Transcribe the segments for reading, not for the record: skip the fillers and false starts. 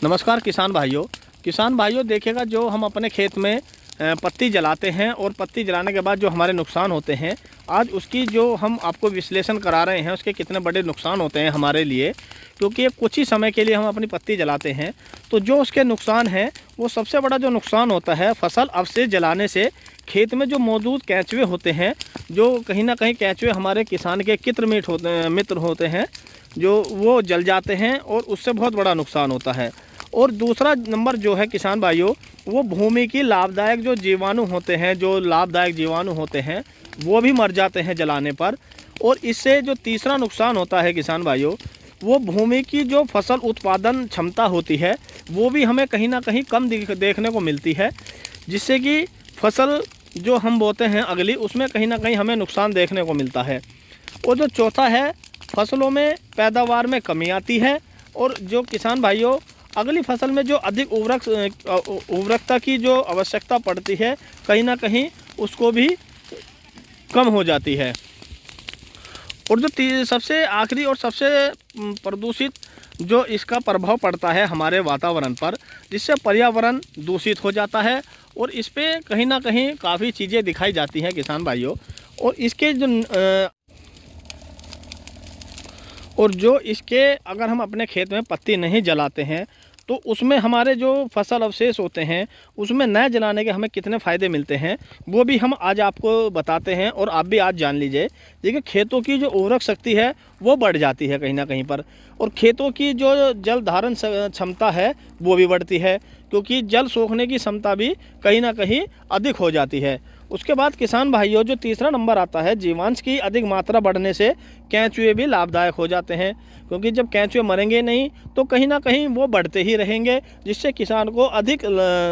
नमस्कार किसान भाइयों देखिएगा, जो हम अपने खेत में पत्ती जलाते हैं और पत्ती जलाने के बाद जो हमारे नुकसान होते हैं, आज उसकी जो हम आपको विश्लेषण करा रहे हैं उसके कितने बड़े नुकसान होते हैं हमारे लिए। क्योंकि कुछ ही समय के लिए हम अपनी पत्ती जलाते हैं, तो जो उसके नुकसान हैं वो सबसे बड़ा जो नुकसान होता है फसल अवशेष जलाने से खेत में जो मौजूद केंचुए होते हैं, जो कहीं ना कहीं केंचुए हमारे किसान के मित्र होते हैं, जो वो जल जाते हैं और उससे बहुत बड़ा नुकसान होता है। और दूसरा नंबर जो है किसान भाइयों, वो भूमि की लाभदायक जो जीवाणु होते हैं वो भी मर जाते हैं जलाने पर। और इससे जो तीसरा नुकसान होता है किसान भाइयों, वो भूमि की जो फसल उत्पादन क्षमता होती है वो भी हमें कहीं ना कहीं कम देखने को मिलती है, जिससे कि फसल जो हम बोते हैं अगली, उसमें कहीं ना कहीं हमें नुकसान देखने को मिलता है। और जो चौथा है, फसलों में पैदावार में कमी आती है। और जो किसान भाइयों अगली फसल में जो अधिक उर्वरकता की जो आवश्यकता पड़ती है, कहीं ना कहीं उसको भी कम हो जाती है। और जो सबसे आखिरी और सबसे प्रदूषित जो इसका प्रभाव पड़ता है हमारे वातावरण पर, जिससे पर्यावरण दूषित हो जाता है। और इस पे कहीं ना कहीं काफ़ी चीज़ें दिखाई जाती हैं किसान भाइयों। और जो इसके अगर हम अपने खेत में पत्ती नहीं जलाते हैं तो उसमें हमारे जो फसल अवशेष होते हैं उसमें न जलाने के हमें कितने फ़ायदे मिलते हैं, वो भी हम आज आपको बताते हैं। और आप भी आज जान लीजिए। देखिए, खेतों की जो उर्वरक शक्ति है वो बढ़ जाती है कहीं ना कहीं पर, और खेतों की जो जल धारण क्षमता है वो भी बढ़ती है, क्योंकि जल सोखने की क्षमता भी कहीं ना कहीं अधिक हो जाती है। उसके बाद किसान भाइयों जो तीसरा नंबर आता है, जीवांश की अधिक मात्रा बढ़ने से केंचुए भी लाभदायक हो जाते हैं, क्योंकि जब केंचुए मरेंगे नहीं तो कहीं ना कहीं वो बढ़ते ही रहेंगे, जिससे किसान को अधिक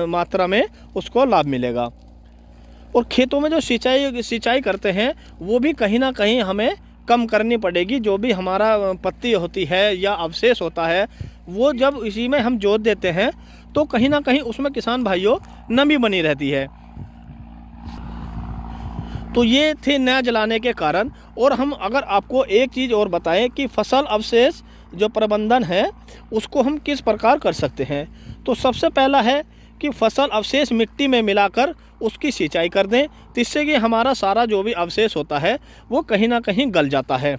मात्रा में उसको लाभ मिलेगा। और खेतों में जो सिंचाई करते हैं वो भी कहीं ना कहीं हमें कम करनी पड़ेगी। जो भी हमारा पत्ती होती है या अवशेष होता है, वो जब इसी में हम जोत देते हैं तो कहीं ना कहीं उसमें किसान भाइयों नमी बनी रहती है। तो ये थे न जलाने के कारण। और हम अगर आपको एक चीज़ और बताएं कि फसल अवशेष जो प्रबंधन है उसको हम किस प्रकार कर सकते हैं, तो सबसे पहला है कि फसल अवशेष मिट्टी में मिलाकर उसकी सिंचाई कर दें, जिससे कि हमारा सारा जो भी अवशेष होता है वो कहीं ना कहीं गल जाता है।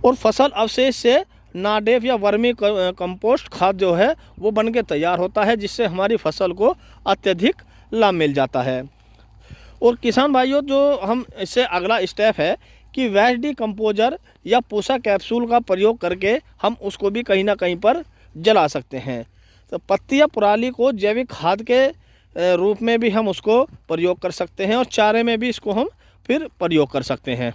और फसल अवशेष से नाडेफ या वर्मी कंपोस्ट खाद जो है वो बन के तैयार होता है, जिससे हमारी फसल को अत्यधिक लाभ मिल जाता है। और किसान भाइयों जो हम इससे अगला स्टेप है कि वेस्ट डिकम्पोजर या पूसा कैप्सूल का प्रयोग करके हम उसको भी कहीं ना कहीं पर जला सकते हैं। तो पत्ती या पराली को जैविक खाद के रूप में भी हम उसको प्रयोग कर सकते हैं, और चारे में भी इसको हम फिर प्रयोग कर सकते हैं।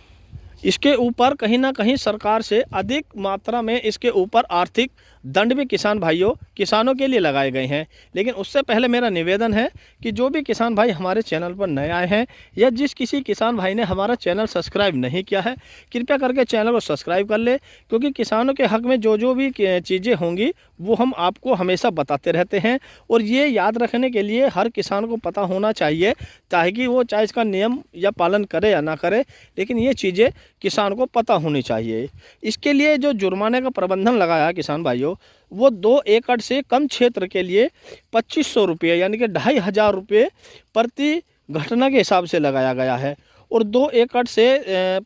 इसके ऊपर कहीं ना कहीं सरकार से अधिक मात्रा में इसके ऊपर आर्थिक दंड भी किसानों के लिए लगाए गए हैं। लेकिन उससे पहले मेरा निवेदन है कि जो भी किसान भाई हमारे चैनल पर नए आए हैं, या जिस किसी किसान भाई ने हमारा चैनल सब्सक्राइब नहीं किया है, कृपया करके चैनल को सब्सक्राइब कर ले, क्योंकि किसानों के हक में जो भी चीज़ें होंगी वो हम आपको हमेशा बताते रहते हैं। और ये याद रखने के लिए हर किसान को पता होना चाहिए, ताकि वो चाहे इसका नियम या पालन करे या ना करे, लेकिन ये चीज़ें किसान को पता होनी चाहिए। इसके लिए जो जुर्माने का प्रबंधन लगाया किसान भाइयों, वो 2 एकड़ से कम क्षेत्र के लिए 2500 रुपये यानी कि 2500 रुपये प्रति घटना के हिसाब से लगाया गया है। और 2 एकड़ से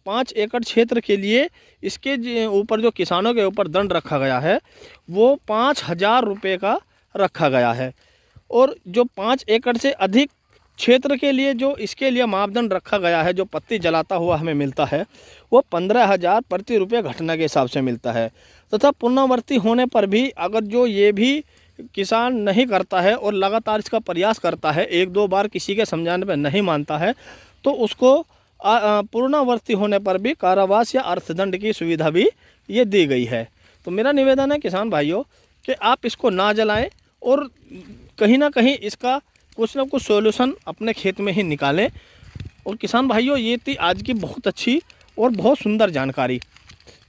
5 एकड़ क्षेत्र के लिए इसके ऊपर जो किसानों के ऊपर दंड रखा गया है वो 5000 रुपये का रखा गया है। और जो 5 एकड़ से अधिक क्षेत्र के लिए जो इसके लिए मापदंड रखा गया है, जो पत्ती जलाता हुआ हमें मिलता है, वो 15,000 प्रति रुपये घटना के हिसाब से मिलता है। तथा पुनरावृत्ति होने पर भी अगर जो ये भी किसान नहीं करता है और लगातार इसका प्रयास करता है, 1-2 बार किसी के समझाने पर नहीं मानता है, तो उसको पुनरावृत्ति होने पर भी कारावास या अर्थदंड की सुविधा भी ये दी गई है। तो मेरा निवेदन है किसान भाइयों कि आप इसको ना जलाएं, और कहीं ना कहीं इसका कुछ ना कुछ सॉल्यूशन अपने खेत में ही निकालें। और किसान भाइयों, ये थी आज की बहुत अच्छी और बहुत सुंदर जानकारी,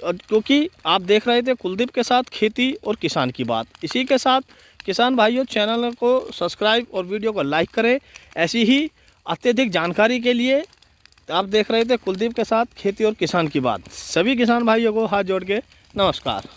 क्योंकि आप देख रहे थे कुलदीप के साथ खेती और किसान की बात। इसी के साथ किसान भाइयों चैनल को सब्सक्राइब और वीडियो को लाइक करें। ऐसी ही अत्यधिक जानकारी के लिए आप देख रहे थे कुलदीप के साथ खेती और किसान की बात। सभी किसान भाइयों को हाथ जोड़ के नमस्कार।